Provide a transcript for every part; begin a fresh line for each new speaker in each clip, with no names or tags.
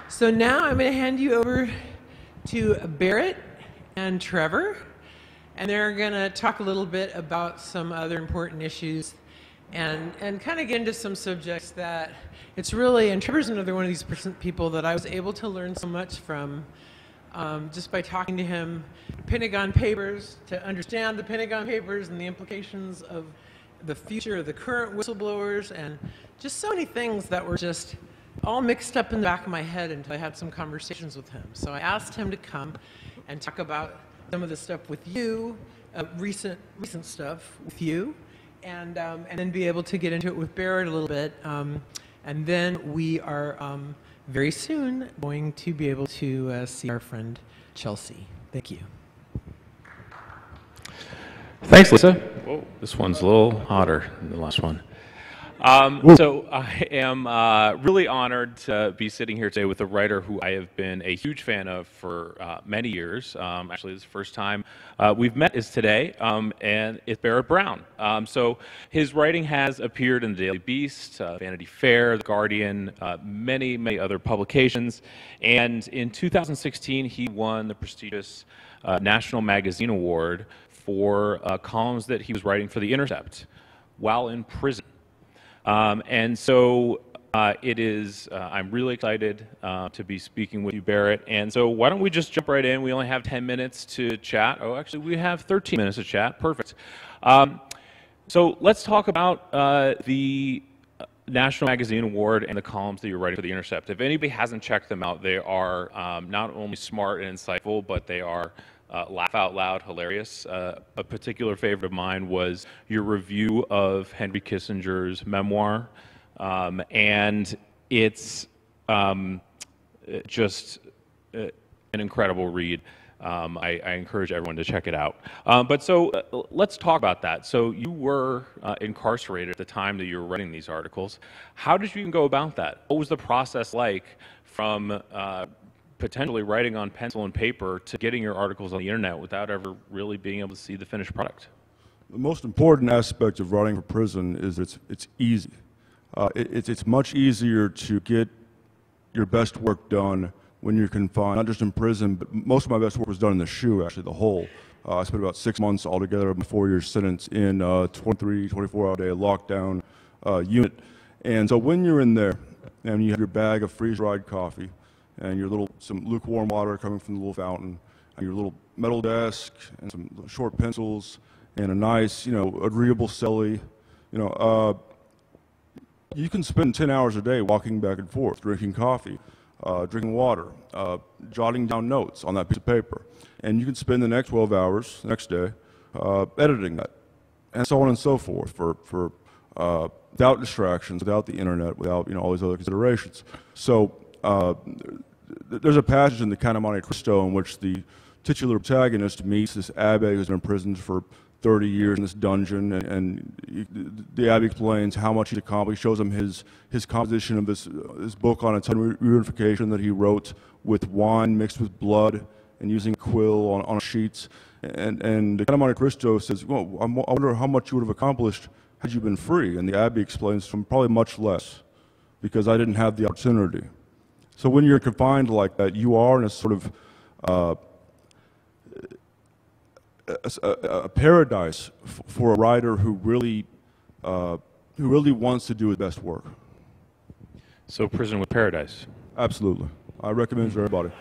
So now I'm going to hand you over to Barrett and Trevor, and they're going to talk a little bit about some other important issues and kind of get into some subjects that it's really, and Trevor's another one of these people that I was able to learn so much from just by talking to him. Pentagon Papers, to understand the Pentagon Papers and the implications of the future of the current whistleblowers, and just so many things that were just all mixed up in the back of my head until I had some conversations with him. So I asked him to come and talk about some of the stuff with you, recent stuff with you, and then be able to get into it with Barrett a little bit. And then we are very soon going to be able to see our friend Chelsea. Thank you.
Thanks, Lisa. Whoa, this one's a little hotter than the last one. So I am really honored to be sitting here today with a writer who I have been a huge fan of for many years. Actually, this is the first time we've met is today, and it's Barrett Brown. So his writing has appeared in the Daily Beast, Vanity Fair, The Guardian, many other publications. And in 2016, he won the prestigious National Magazine Award for columns that he was writing for The Intercept while in prison. And so it is, I'm really excited to be speaking with you, Barrett. And so why don't we just jump right in? We only have 10 minutes to chat. Oh, actually, we have 13 minutes to chat. Perfect. So let's talk about the National Magazine Award and the columns that you're writing for The Intercept. If anybody hasn't checked them out, they are not only smart and insightful, but they are laugh out loud hilarious. A particular favorite of mine was your review of Henry Kissinger's memoir, and it's just an incredible read. I encourage everyone to check it out. But so let's talk about that. So you were incarcerated at the time that you were writing these articles. How did you even go about that? What was the process like from potentially writing on pencil and paper to getting your articles on the internet without ever really being able to see the finished product?
The most important aspect of writing for prison is it's easy. It's much easier to get your best work done when you're confined, not just in prison, but most of my best work was done in the SHU, actually, the whole. I spent about 6 months altogether of my 4-year sentence in 24-hour-a-day lockdown unit. And so when you're in there and you have your bag of freeze-dried coffee, and your some lukewarm water coming from the little fountain, and your little metal desk, and some short pencils, and a nice, agreeable celly, you can spend 10 hours a day walking back and forth, drinking coffee, drinking water, jotting down notes on that piece of paper. And you can spend the next 12 hours, the next day, editing that, and so on and so forth, for without distractions, without the internet, without, all these other considerations. So, there's a passage in the Count of Monte Cristo in which the titular protagonist meets this abbé who's been imprisoned for 30 years in this dungeon, and the abbé explains how much he's accomplished. He shows him his composition of this book on atomic reunification that he wrote with wine mixed with blood and using quill on sheets. And the Count of Monte Cristo says, well, I wonder how much you would have accomplished had you been free. And the abbé explains, from probably much less, because I didn't have the opportunity. So when you're confined like that, you are in a sort of a paradise for a writer who really wants to do his best work.
So prison with paradise.
Absolutely, I recommend it to everybody.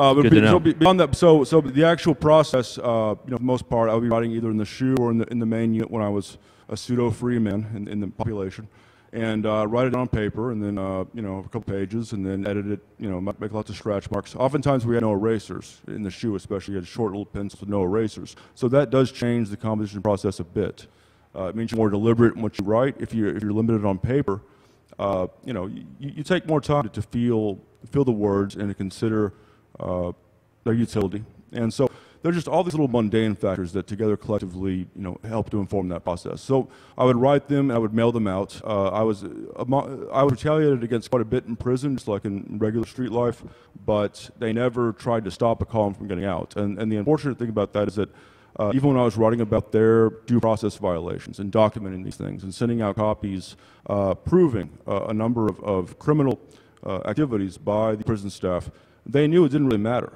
Good to know.
So beyond that, so the actual process, for the most part, I'll be writing either in the SHU or in the main unit when I was a pseudo-free man in the population. And write it on paper, and then a couple pages, and then edit it. Make lots of scratch marks. Oftentimes we had no erasers in the SHU, especially. You had short little pencils with no erasers. So that does change the composition process a bit. It means you're more deliberate in what you write. If you're limited on paper, you take more time to feel the words and to consider their utility. And so there's just all these little mundane factors that together collectively, help to inform that process. So I would write them, and I would mail them out. I was retaliated against quite a bit in prison, just like in regular street life, but they never tried to stop a column from getting out. And the unfortunate thing about that is that even when I was writing about their due process violations and documenting these things and sending out copies proving a number of criminal activities by the prison staff, they knew it didn't really matter.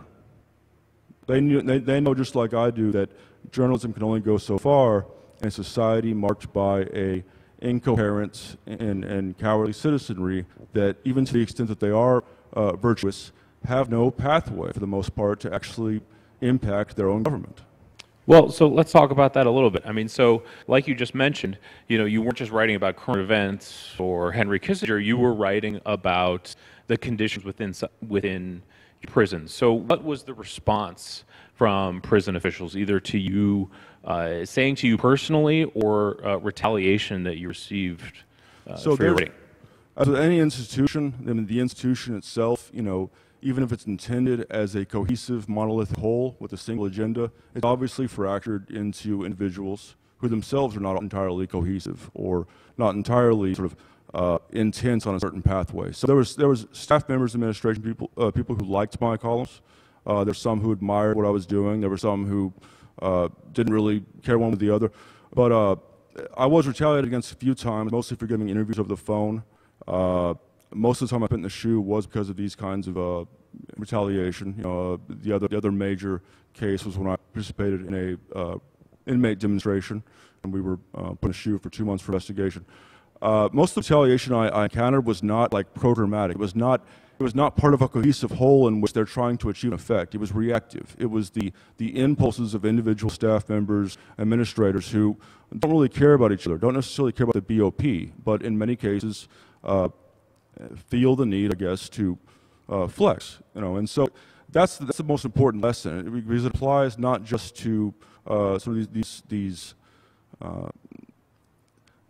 They know just like I do that journalism can only go so far in a society marked by a incoherent and cowardly citizenry that, even to the extent that they are virtuous, have no pathway for the most part to actually impact their own government.
Well, so let's talk about that a little bit. I mean, so like you just mentioned, you weren't just writing about current events or Henry Kissinger, you were writing about the conditions within prisons. So what was the response from prison officials, either to you, saying to you personally, or retaliation that you received for your writing?
As with any institution, I mean, the institution itself, even if it's intended as a cohesive, monolithic whole with a single agenda, it's obviously fractured into individuals who themselves are not entirely cohesive or not entirely sort of intense on a certain pathway. So there was staff members, administration people, people who liked my columns. There's some who admired what I was doing. There were some who didn't really care one with the other. But I was retaliated against a few times, mostly for giving interviews over the phone. Most of the time I spent in the SHU was because of these kinds of retaliation. The other major case was when I participated in a inmate demonstration, and we were put in the SHU for 2 months for investigation. Most of the retaliation I encountered was not like programmatic. It was not part of a cohesive whole in which they're trying to achieve an effect. It was reactive. It was the impulses of individual staff members, administrators who don't really care about each other, don't necessarily care about the BOP, but in many cases feel the need, I guess, to flex. And so that's the most important lesson, because it applies not just to some of these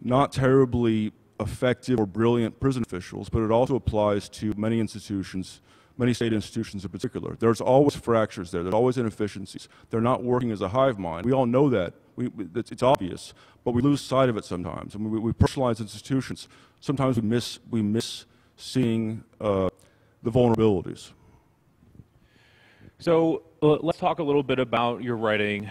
not terribly effective or brilliant prison officials, but it also applies to many institutions, many state institutions in particular. There's always fractures there. There's always inefficiencies. They're not working as a hive mind. We all know that. It's obvious, but we lose sight of it sometimes. And we personalize institutions. Sometimes we miss seeing the vulnerabilities.
So let's talk a little bit about your writing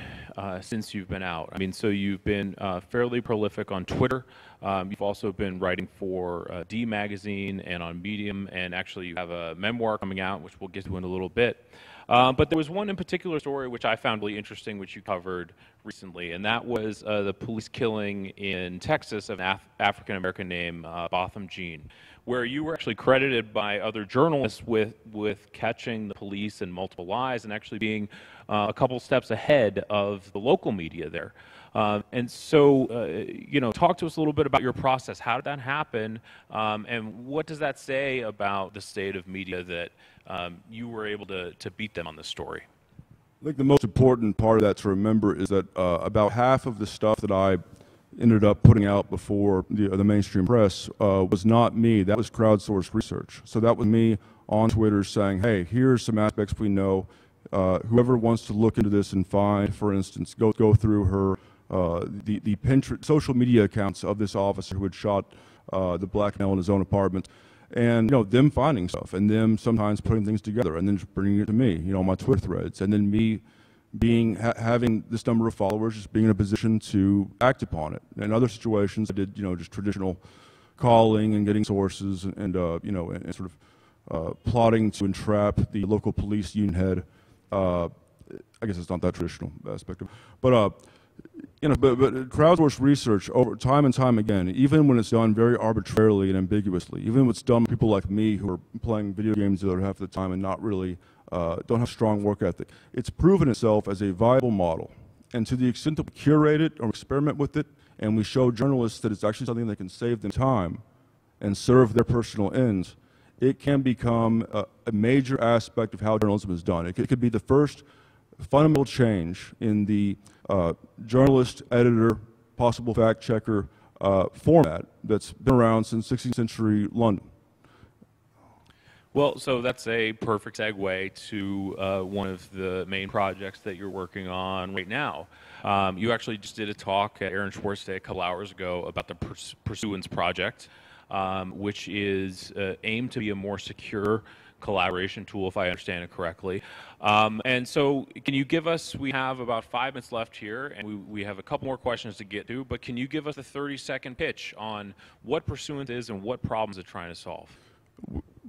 since you've been out. I mean, so you've been fairly prolific on Twitter. You've also been writing for D Magazine and on Medium, and actually you have a memoir coming out, which we'll get to in a little bit. But there was one in particular story which I found really interesting, which you covered recently, and that was the police killing in Texas of an African-American named Botham Jean, where you were actually credited by other journalists with catching the police in multiple lies and actually being a couple steps ahead of the local media there. And so, talk to us a little bit about your process. How did that happen? And what does that say about the state of media that you were able to beat them on this story?
I think the most important part of that to remember is that about half of the stuff that I ended up putting out before the mainstream press was not me. That was crowdsourced research. So that was me on Twitter saying, hey, here's some aspects we know. Whoever wants to look into this and find, for instance, go through her the Pinterest social media accounts of this officer who had shot the black male in his own apartment, and them finding stuff and them sometimes putting things together and then just bringing it to me, on my Twitter threads, and then me having this number of followers, just being in a position to act upon it. In other situations, I did just traditional calling and getting sources and sort of plotting to entrap the local police union head. I guess it's not that traditional aspect of it, but crowdsourced research over time and time again, even when it's done very arbitrarily and ambiguously, even when it's done by people like me who are playing video games the other half of the time and not really don't have strong work ethic, it's proven itself as a viable model. And to the extent that we curate it or experiment with it, and we show journalists that it's actually something that can save them time and serve their personal ends, it can become a major aspect of how journalism is done. It could be the first fundamental change in the journalist, editor, possible fact checker format that's been around since 16th century London.
Well, so that's a perfect segue to one of the main projects that you're working on right now. You actually just did a talk at Aaron Swartz Day a couple hours ago about the Pursuance project, which is aimed to be a more secure collaboration tool, if I understand it correctly. And so can you give us, we have about 5 minutes left here, and we have a couple more questions to get to, but can you give us a 30-second pitch on what Pursuance is and what problems it's trying to solve?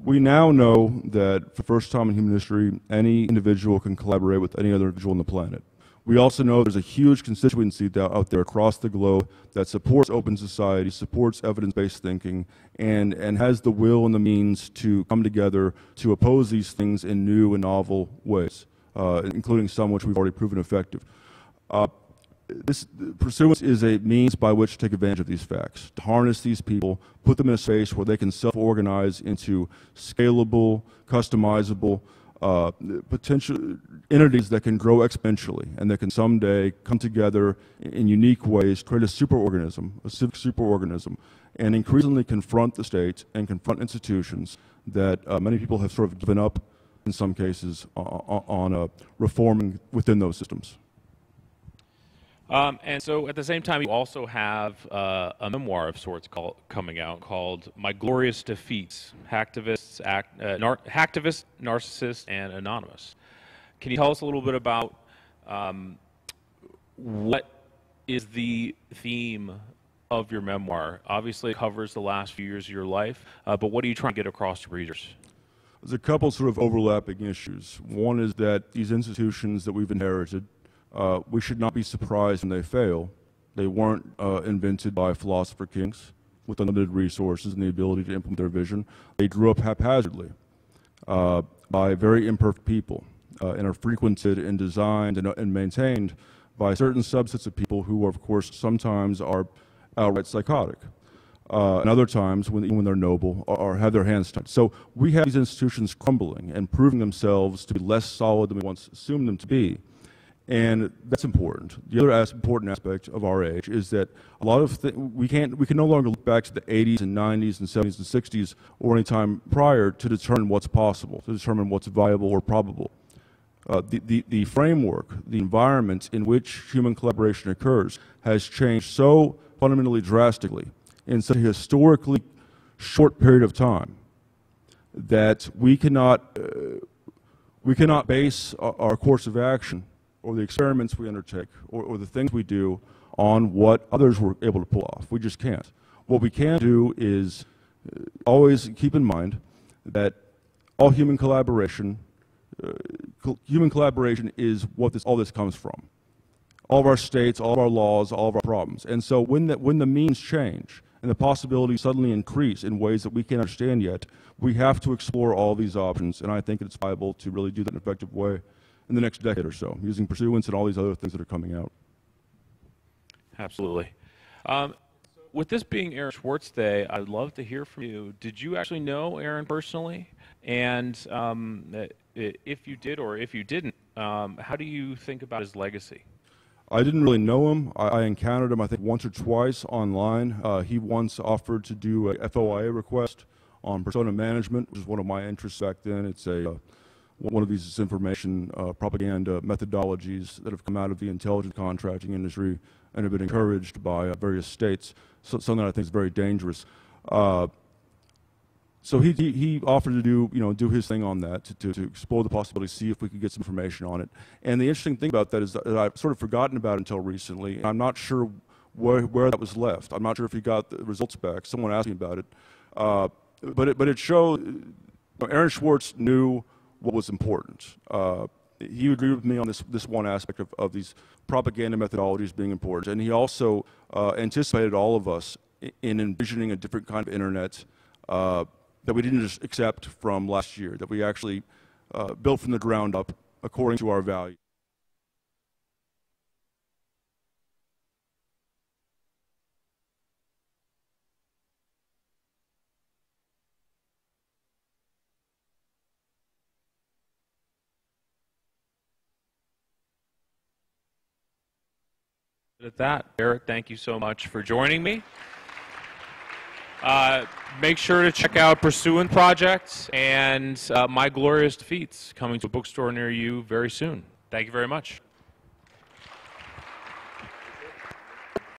We now know that for the first time in human history, any individual can collaborate with any other individual on the planet. We also know there's a huge constituency out there across the globe that supports open society, supports evidence-based thinking, and has the will and the means to come together to oppose these things in new and novel ways, including some which we've already proven effective. This Pursuance is a means by which to take advantage of these facts, to harness these people, put them in a space where they can self-organize into scalable, customizable, potential entities that can grow exponentially and that can someday come together in unique ways, create a superorganism, a civic superorganism, and increasingly confront the state and confront institutions that many people have sort of given up, in some cases, on reforming within those systems.
And so at the same time, you also have a memoir of sorts coming out called My Glorious Defeats, Hacktivists, Narcissists, and Anonymous. Can you tell us a little bit about what is the theme of your memoir? Obviously, it covers the last few years of your life, but what are you trying to get across to readers?
There's a couple sort of overlapping issues. One is that these institutions that we've inherited, we should not be surprised when they fail. They weren't invented by philosopher kings with unlimited resources and the ability to implement their vision. They grew up haphazardly by very imperfect people and are frequented and designed and maintained by certain subsets of people who, of course, sometimes are outright psychotic. And other times, even when they're noble, or have their hands tied. So we have these institutions crumbling and proving themselves to be less solid than we once assumed them to be. And that's important. The other important aspect of our age is that a lot of we can no longer look back to the 80s and 90s and 70s and 60s or any time prior to determine what's possible, to determine what's viable or probable. The framework, the environment in which human collaboration occurs has changed so fundamentally drastically in such a historically short period of time that we cannot base our course of action or the experiments we undertake, or the things we do on what others were able to pull off. We just can't. What we can do is always keep in mind that all human collaboration is what all this comes from. All of our states, all of our laws, all of our problems. And so when the means change and the possibilities suddenly increase in ways that we can't understand yet, we have to explore all these options, and I think it's viable to really do that in an effective way in the next decade or so, using Pursuance and all these other things that are coming out.
Absolutely. With this being Aaron Swartz Day, I'd love to hear from you. Did you actually know Aaron personally? And if you did or if you didn't, how do you think about his legacy?
I didn't really know him. I encountered him, I think, once or twice online. He once offered to do a FOIA request on persona management, which is one of my interests back then. It's one of these disinformation propaganda methodologies that have come out of the intelligence contracting industry and have been encouraged by various states, something that I think is very dangerous. So he offered to do his thing on that, to explore the possibility, see if we could get some information on it. And the interesting thing about that is that I've sort of forgotten about it until recently, and I'm not sure where that was left. I'm not sure if he got the results back. Someone asked me about it. But it showed Aaron Swartz knew what was important. He agreed with me on this one aspect of these propaganda methodologies being important, and he also anticipated all of us in envisioning a different kind of internet that we didn't just accept from last year, that we actually built from the ground up according to our values.
At that, Barrett, thank you so much for joining me. Make sure to check out Pursuance Project and My Glorious Defeats, coming to a bookstore near you very soon. Thank you very much.